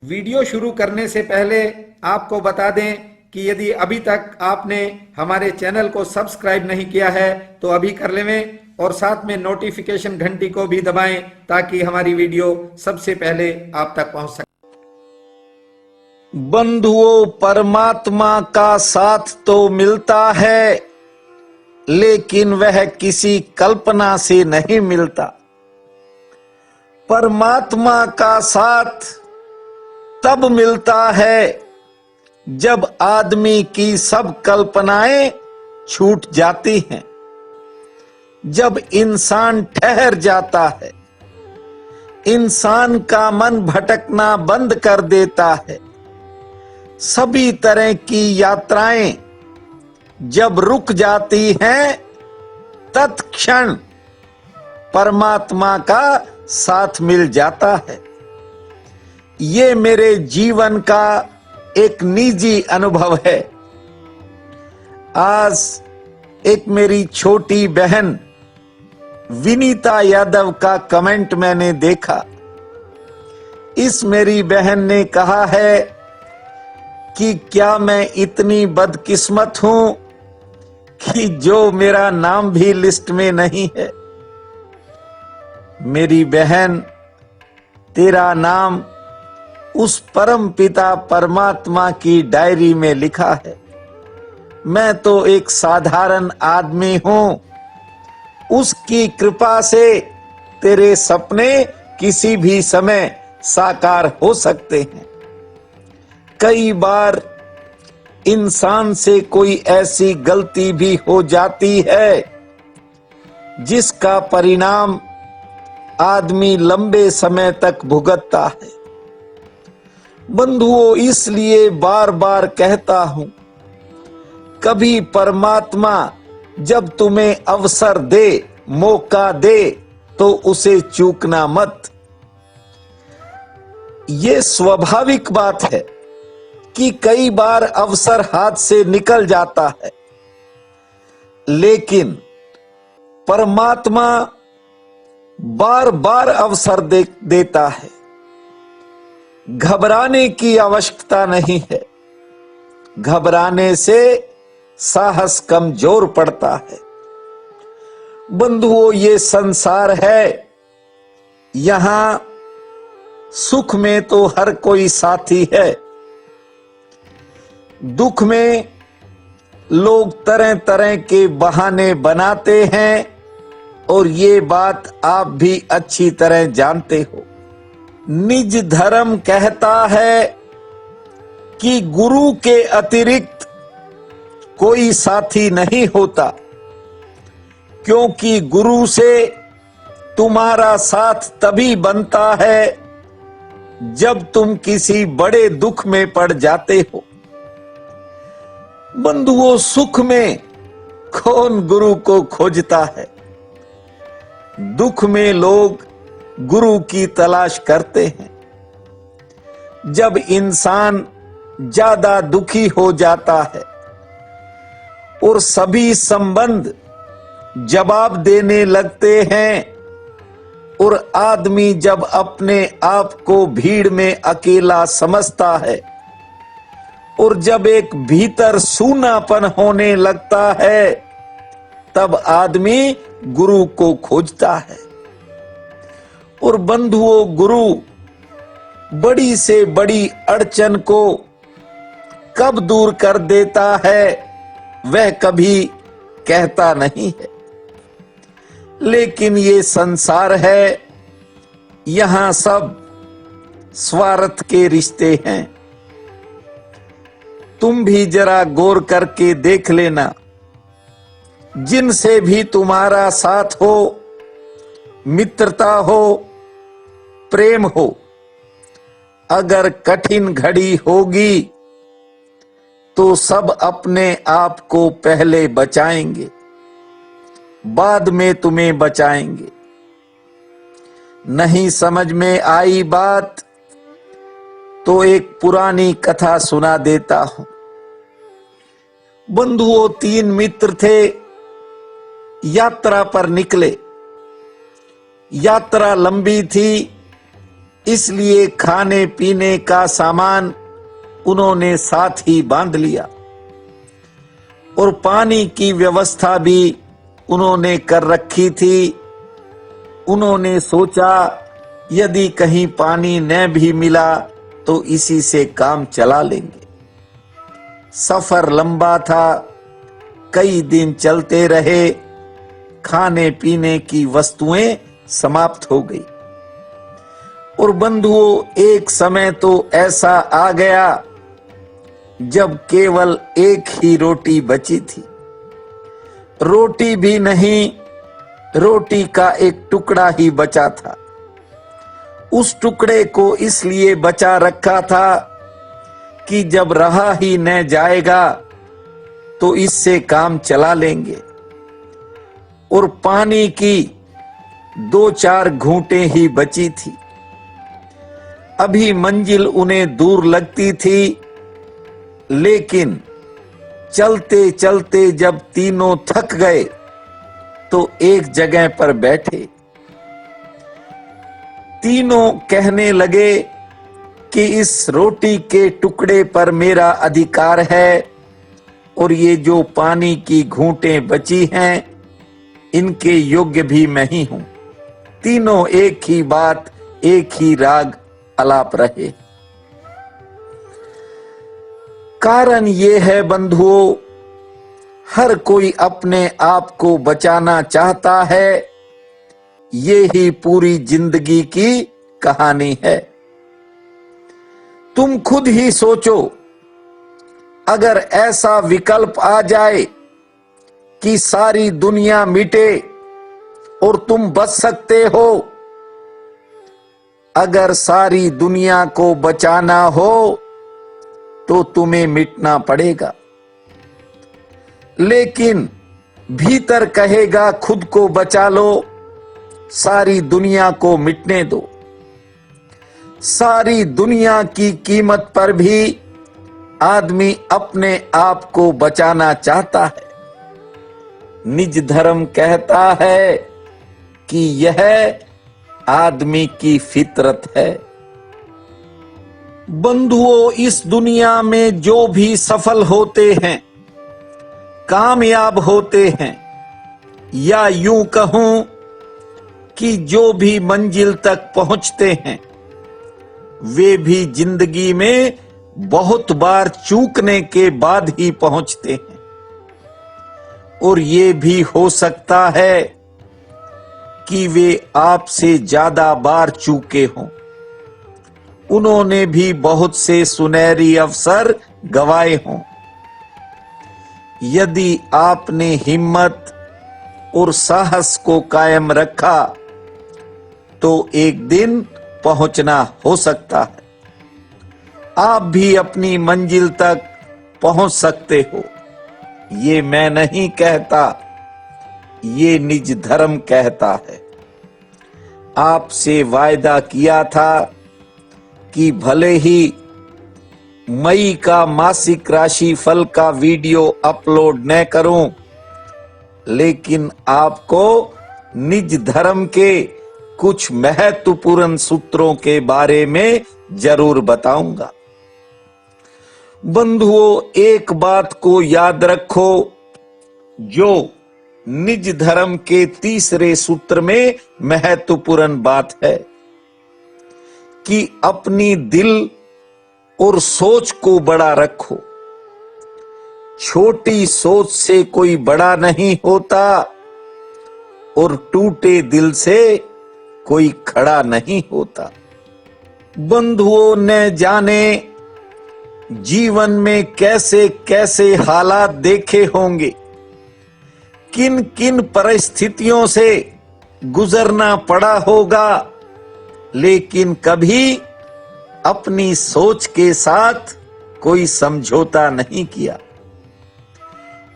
Video शुरू करने से पहले आपको बता दें कि यदि अभी तक आपने हमारे चैनल को सब्सक्राइब नहीं किया है तो अभी कर लें और साथ में नोटिफिकेशन घंटी को भी दबाएं ताकि हमारी वीडियो सबसे पहले आप तक पहुंच सके। बंधुओं, परमात्मा का साथ तो मिलता है लेकिन वह किसी कल्पना से नहीं मिलता। परमात्मा का साथ तब मिलता है जब आदमी की सब कल्पनाएं छूट जाती हैं, जब इंसान ठहर जाता है, इंसान का मन भटकना बंद कर देता है, सभी तरह की यात्राएं जब रुक जाती हैं, तत्क्षण परमात्मा का साथ मिल जाता है। ये मेरे जीवन का एक निजी अनुभव है। आज एक मेरी छोटी बहन विनीता यादव का कमेंट मैंने देखा। इस मेरी बहन ने कहा है कि क्या मैं इतनी बदकिस्मत हूं कि जो मेरा नाम भी लिस्ट में नहीं है। मेरी बहन, तेरा नाम उस परम पिता परमात्मा की डायरी में लिखा है। मैं तो एक साधारण आदमी हूं, उसकी कृपा से तेरे सपने किसी भी समय साकार हो सकते हैं। कई बार इंसान से कोई ऐसी गलती भी हो जाती है जिसका परिणाम आदमी लंबे समय तक भुगतता है। बंधुओं, इसलिए बार बार कहता हूं, कभी परमात्मा जब तुम्हें अवसर दे, मौका दे, तो उसे चूकना मत। ये स्वाभाविक बात है कि कई बार अवसर हाथ से निकल जाता है, लेकिन परमात्मा बार बार अवसर देता है। घबराने की आवश्यकता नहीं है। घबराने से साहस कमजोर पड़ता है। बंधुओं, ये संसार है, यहां सुख में तो हर कोई साथी है, दुख में लोग तरह तरह के बहाने बनाते हैं और ये बात आप भी अच्छी तरह जानते हो। निज धर्म कहता है कि गुरु के अतिरिक्त कोई साथी नहीं होता, क्योंकि गुरु से तुम्हारा साथ तभी बनता है जब तुम किसी बड़े दुख में पड़ जाते हो। बंधुओं, सुख में कौन गुरु को खोजता है? दुख में लोग गुरु की तलाश करते हैं। जब इंसान ज्यादा दुखी हो जाता है और सभी संबंध जवाब देने लगते हैं और आदमी जब अपने आप को भीड़ में अकेला समझता है और जब एक भीतर सूनापन होने लगता है, तब आदमी गुरु को खोजता है। और बंधुओं, गुरु बड़ी से बड़ी अड़चन को कब दूर कर देता है वह कभी कहता नहीं है। लेकिन ये संसार है, यहां सब स्वार्थ के रिश्ते हैं। तुम भी जरा गौर करके देख लेना, जिनसे भी तुम्हारा साथ हो, मित्रता हो, प्रेम हो, अगर कठिन घड़ी होगी तो सब अपने आप को पहले बचाएंगे, बाद में तुम्हें बचाएंगे। नहीं समझ में आई बात तो एक पुरानी कथा सुना देता हूं। बंधुओं, 3 मित्र थे, यात्रा पर निकले। यात्रा लंबी थी, इसलिए खाने पीने का सामान उन्होंने साथ ही बांध लिया और पानी की व्यवस्था भी उन्होंने कर रखी थी। उन्होंने सोचा यदि कहीं पानी न भी मिला तो इसी से काम चला लेंगे। सफर लंबा था, कई दिन चलते रहे, खाने पीने की वस्तुएं समाप्त हो गई और बंधुओं एक समय तो ऐसा आ गया जब केवल एक ही रोटी बची थी। रोटी भी नहीं, रोटी का एक टुकड़ा ही बचा था। उस टुकड़े को इसलिए बचा रखा था कि जब रहा ही न जाएगा तो इससे काम चला लेंगे। और पानी की 2-4 घूंटें ही बची थी। अभी मंजिल उन्हें दूर लगती थी, लेकिन चलते चलते जब तीनों थक गए तो एक जगह पर बैठे। तीनों कहने लगे कि इस रोटी के टुकड़े पर मेरा अधिकार है और ये जो पानी की घूंटें बची हैं इनके योग्य भी मैं ही हूं। तीनों एक ही बात, एक ही राग आलाप रहे। कारण ये है बंधुओं, हर कोई अपने आप को बचाना चाहता है। ये ही पूरी जिंदगी की कहानी है। तुम खुद ही सोचो, अगर ऐसा विकल्प आ जाए कि सारी दुनिया मिटे और तुम बच सकते हो, अगर सारी दुनिया को बचाना हो तो तुम्हें मिटना पड़ेगा। लेकिन भीतर कहेगा खुद को बचा लो, सारी दुनिया को मिटने दो। सारी दुनिया की कीमत पर भी आदमी अपने आप को बचाना चाहता है। निज धर्म कहता है कि यह आदमी की फितरत है। बंधुओं, इस दुनिया में जो भी सफल होते हैं, कामयाब होते हैं, या यूं कहूं कि जो भी मंजिल तक पहुंचते हैं, वे भी जिंदगी में बहुत बार चूकने के बाद ही पहुंचते हैं। और ये भी हो सकता है कि वे आपसे ज्यादा बार चूके हों। उन्होंने भी बहुत से सुनहरी अवसर गंवाए हों। यदि आपने हिम्मत और साहस को कायम रखा तो एक दिन पहुंचना हो सकता है। आप भी अपनी मंजिल तक पहुंच सकते हो। ये मैं नहीं कहता, ये निज धर्म कहता है। आपसे वायदा किया था कि भले ही मई का मासिक राशि फल का वीडियो अपलोड न करूं, लेकिन आपको निज धर्म के कुछ महत्वपूर्ण सूत्रों के बारे में जरूर बताऊंगा। बंधुओं, एक बात को याद रखो, जो निज धर्म के तीसरे सूत्र में महत्वपूर्ण बात है कि अपनी दिल और सोच को बड़ा रखो। छोटी सोच से कोई बड़ा नहीं होता और टूटे दिल से कोई खड़ा नहीं होता। बंधुओं, न जाने जीवन में कैसे कैसे हालात देखे होंगे, किन किन परिस्थितियों से गुजरना पड़ा होगा, लेकिन कभी अपनी सोच के साथ कोई समझौता नहीं किया।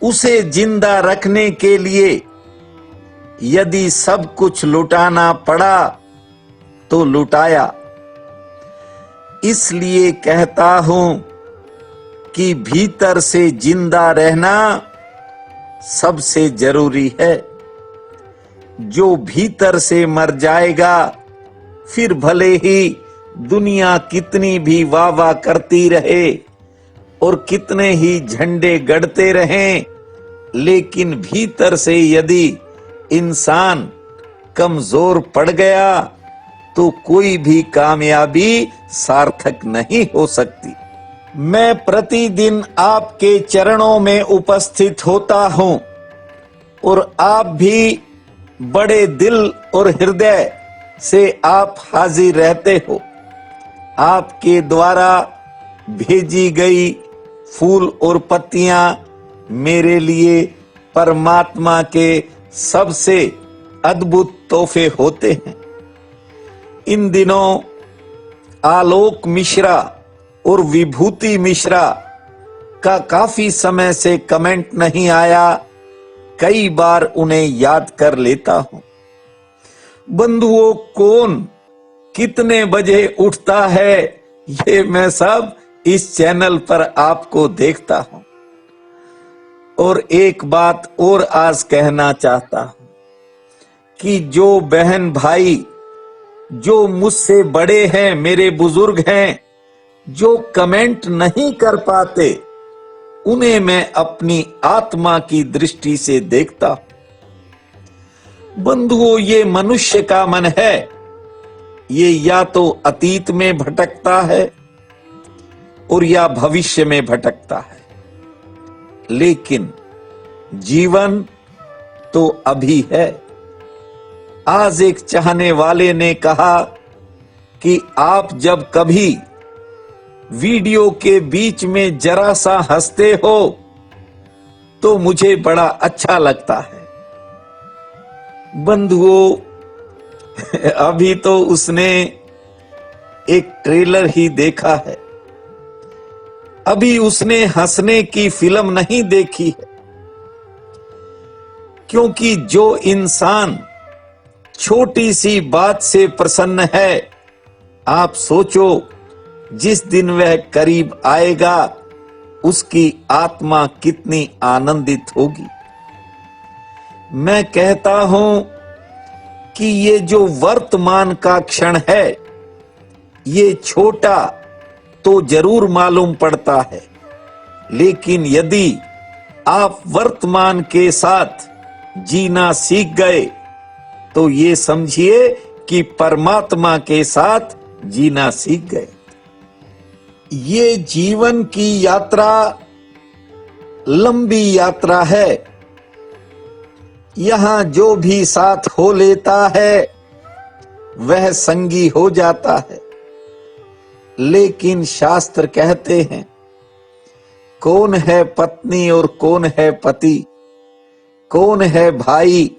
उसे जिंदा रखने के लिए यदि सब कुछ लुटाना पड़ा तो लुटाया। इसलिए कहता हूं कि भीतर से जिंदा रहना सबसे जरूरी है। जो भीतर से मर जाएगा, फिर भले ही दुनिया कितनी भी वाह वाह करती रहे और कितने ही झंडे गड़ते रहें, लेकिन भीतर से यदि इंसान कमजोर पड़ गया तो कोई भी कामयाबी सार्थक नहीं हो सकती। मैं प्रतिदिन आपके चरणों में उपस्थित होता हूं और आप भी बड़े दिल और हृदय से आप हाजिर रहते हो। आपके द्वारा भेजी गई फूल और पत्तियां मेरे लिए परमात्मा के सबसे अद्भुत तोहफे होते हैं। इन दिनों आलोक मिश्रा और विभूति मिश्रा का काफी समय से कमेंट नहीं आया, कई बार उन्हें याद कर लेता हूं। बंधुओं, कौन कितने बजे उठता है ये मैं सब इस चैनल पर आपको देखता हूं। और एक बात और आज कहना चाहता हूं कि जो बहन भाई जो मुझसे बड़े हैं, मेरे बुजुर्ग हैं, जो कमेंट नहीं कर पाते, उन्हें मैं अपनी आत्मा की दृष्टि से देखता हूं। बंधुओं, ये मनुष्य का मन है, ये या तो अतीत में भटकता है और या भविष्य में भटकता है, लेकिन जीवन तो अभी है। आज एक चाहने वाले ने कहा कि आप जब कभी वीडियो के बीच में जरा सा हंसते हो तो मुझे बड़ा अच्छा लगता है। बंधुओं, अभी तो उसने एक ट्रेलर ही देखा है, अभी उसने हंसने की फिल्म नहीं देखी है। क्योंकि जो इंसान छोटी सी बात से प्रसन्न है, आप सोचो जिस दिन वह करीब आएगा उसकी आत्मा कितनी आनंदित होगी। मैं कहता हूं कि ये जो वर्तमान का क्षण है, ये छोटा तो जरूर मालूम पड़ता है, लेकिन यदि आप वर्तमान के साथ जीना सीख गए तो ये समझिए कि परमात्मा के साथ जीना सीख गए। ये जीवन की यात्रा लंबी यात्रा है। यहां जो भी साथ हो लेता है वह संगी हो जाता है, लेकिन शास्त्र कहते हैं कौन है पत्नी और कौन है पति, कौन है भाई,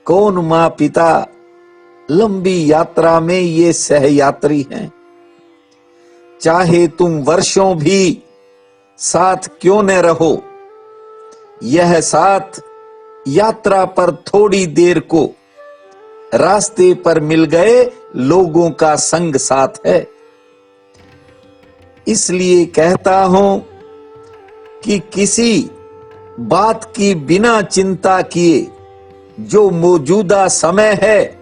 कौन मां पिता, लंबी यात्रा में ये सहयात्री हैं। चाहे तुम वर्षों भी साथ क्यों न रहो, यह साथ यात्रा पर थोड़ी देर को रास्ते पर मिल गए लोगों का संग साथ है। इसलिए कहता हूं कि किसी बात की बिना चिंता किए जो मौजूदा समय है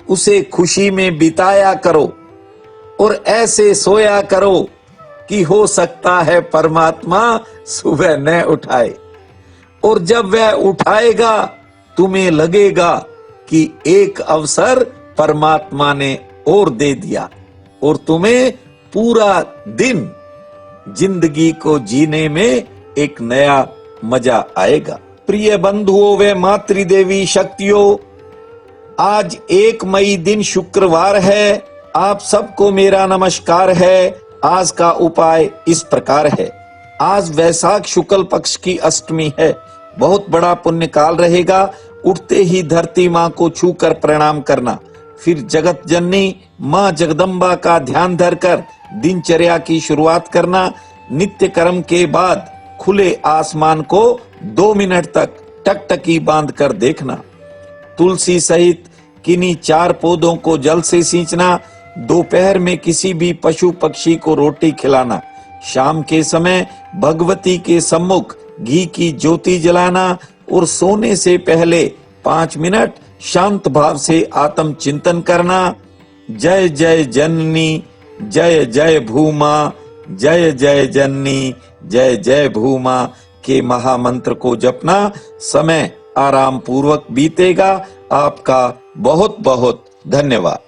उसे खुशी में बिताया करो और ऐसे सोया करो कि हो सकता है परमात्मा सुबह न उठाए, और जब वह उठाएगा तुम्हें लगेगा कि एक अवसर परमात्मा ने और दे दिया और तुम्हें पूरा दिन जिंदगी को जीने में एक नया मजा आएगा। प्रिय बंधुओं व मातृदेवी शक्तियों, आज 1 मई दिन शुक्रवार है। आप सबको मेरा नमस्कार है। आज का उपाय इस प्रकार है। आज वैशाख शुक्ल पक्ष की अष्टमी है। बहुत बड़ा पुण्य काल रहेगा। उठते ही धरती माँ को छूकर प्रणाम करना, फिर जगत जननी माँ जगदम्बा का ध्यान धरकर दिनचर्या की शुरुआत करना। नित्य कर्म के बाद खुले आसमान को 2 मिनट तक टकटकी बांधकर देखना। तुलसी सहित किन्हीं 4 पौधों को जल से सींचना। दोपहर में किसी भी पशु पक्षी को रोटी खिलाना। शाम के समय भगवती के सम्मुख घी की ज्योति जलाना और सोने से पहले 5 मिनट शांत भाव से आत्म चिंतन करना। जय जय जननी जय जय भूमा, जय जय जननी, जय जय भूमा के महामंत्र को जपना समय आराम पूर्वक बीतेगा। आपका बहुत बहुत धन्यवाद।